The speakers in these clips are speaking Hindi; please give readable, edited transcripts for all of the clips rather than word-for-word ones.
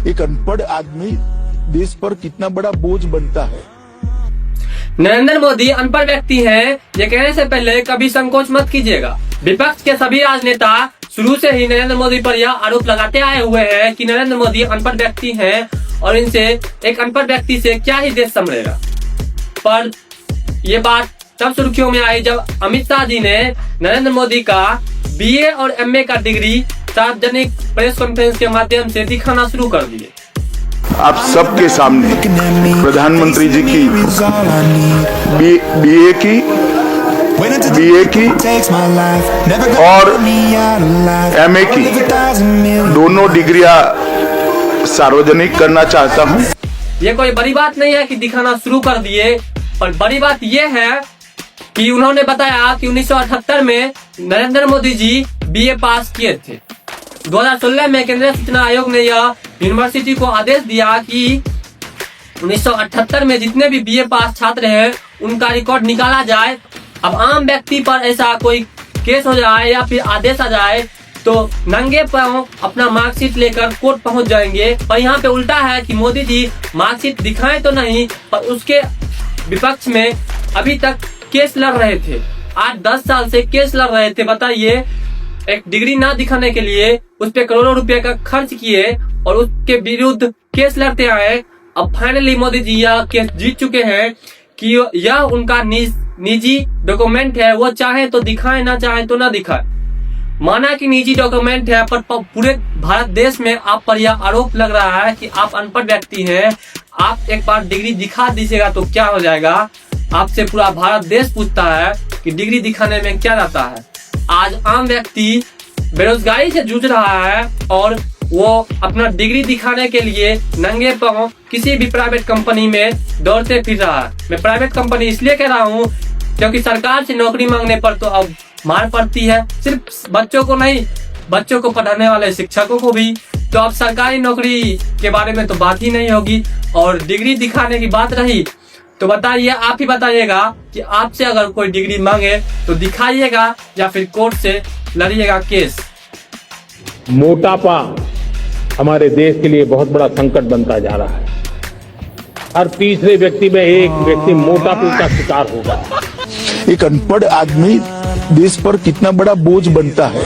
एक अनपढ़ आदमी देश पर कितना बड़ा बोझ बनता है। नरेंद्र मोदी अनपढ़ व्यक्ति हैं, ये कहने से पहले कभी संकोच मत कीजिएगा। विपक्ष के सभी राजनेता शुरू से ही नरेंद्र मोदी पर यह आरोप लगाते आए हुए हैं कि नरेंद्र मोदी अनपढ़ व्यक्ति हैं और इनसे एक अनपढ़ व्यक्ति से क्या ही देश संभलेगा। पर ये बात तब सुर्खियों में आई जब अमित शाह जी ने नरेंद्र मोदी का बीए और एमए का डिग्री सार्वजनिक प्रेस कॉन्फ्रेंस के माध्यम से दिखाना शुरू कर दिए। आप सबके सामने प्रधानमंत्री जी की बीए की और एमए की दोनों डिग्रियां सार्वजनिक करना चाहता हूं। ये कोई बड़ी बात नहीं है कि दिखाना शुरू कर दिए, और बड़ी बात ये है कि उन्होंने बताया कि 1978 में नरेंद्र मोदी जी बीए पास किए थे। 2016 में केंद्रीय सूचना आयोग ने यह यूनिवर्सिटी को आदेश दिया कि 1978 में जितने भी बीए पास छात्र हैं उनका रिकॉर्ड निकाला जाए। अब आम व्यक्ति पर ऐसा कोई केस हो जाए या फिर आदेश आ जाए तो नंगे पांव अपना मार्कशीट लेकर कोर्ट पहुंच जाएंगे। पर यहाँ पे उल्टा है कि मोदी जी मार्कशीट दिखाएं तो नहीं, पर उसके विपक्ष में अभी तक केस लड़ रहे थे। 8-10 साल से केस लड़ रहे थे। बताइए, एक डिग्री ना दिखाने के लिए उस पे करोड़ों रुपए का खर्च किए और उसके विरुद्ध केस लड़ते आए। अब फाइनली मोदी जी यह केस जीत चुके हैं कि यह उनका निजी डॉक्यूमेंट है, वो चाहे तो दिखाए, ना चाहे तो ना दिखाए। माना कि निजी डॉक्यूमेंट है, पर पूरे भारत देश में आप पर यह आरोप लग रहा है कि आप अनपढ़ व्यक्ति हैं। आप एक बार डिग्री दिखा दीजिएगा तो क्या हो जाएगा। आपसे पूरा भारत देश पूछता है कि डिग्री दिखाने में क्या रहता है। आज आम व्यक्ति बेरोजगारी से जूझ रहा है और वो अपना डिग्री दिखाने के लिए नंगे पांव किसी भी प्राइवेट कंपनी में दौड़ते फिर रहा है। मैं प्राइवेट कंपनी इसलिए कह रहा हूँ क्योंकि सरकार से नौकरी मांगने पर तो अब मार पड़ती है, सिर्फ बच्चों को नहीं, बच्चों को पढ़ाने वाले शिक्षकों को भी। तो अब सरकारी नौकरी के बारे में तो बात ही नहीं होगी। और डिग्री दिखाने की बात रही तो बताइए, आप ही बताइएगा कि आपसे अगर कोई डिग्री मांगे तो दिखाइएगा या फिर कोर्ट से लड़िएगा केस। मोटापा हमारे देश के लिए बहुत बड़ा संकट बनता जा रहा है। हर तीसरे व्यक्ति में एक व्यक्ति मोटापे का शिकार होगा। एक अनपढ़ आदमी देश पर कितना बड़ा बोझ बनता है,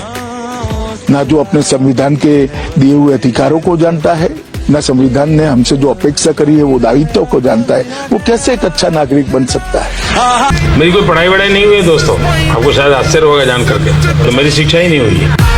ना जो अपने संविधान के दिए हुए अधिकारों को जानता है, ना संविधान ने हमसे जो अपेक्षा करी है वो दायित्व को जानता है। वो कैसे एक अच्छा नागरिक बन सकता है। मेरी कोई पढ़ाई वढ़ाई नहीं हुई है दोस्तों, आपको शायद आश्चर्य होगा जान करके, तो मेरी शिक्षा ही नहीं हुई है।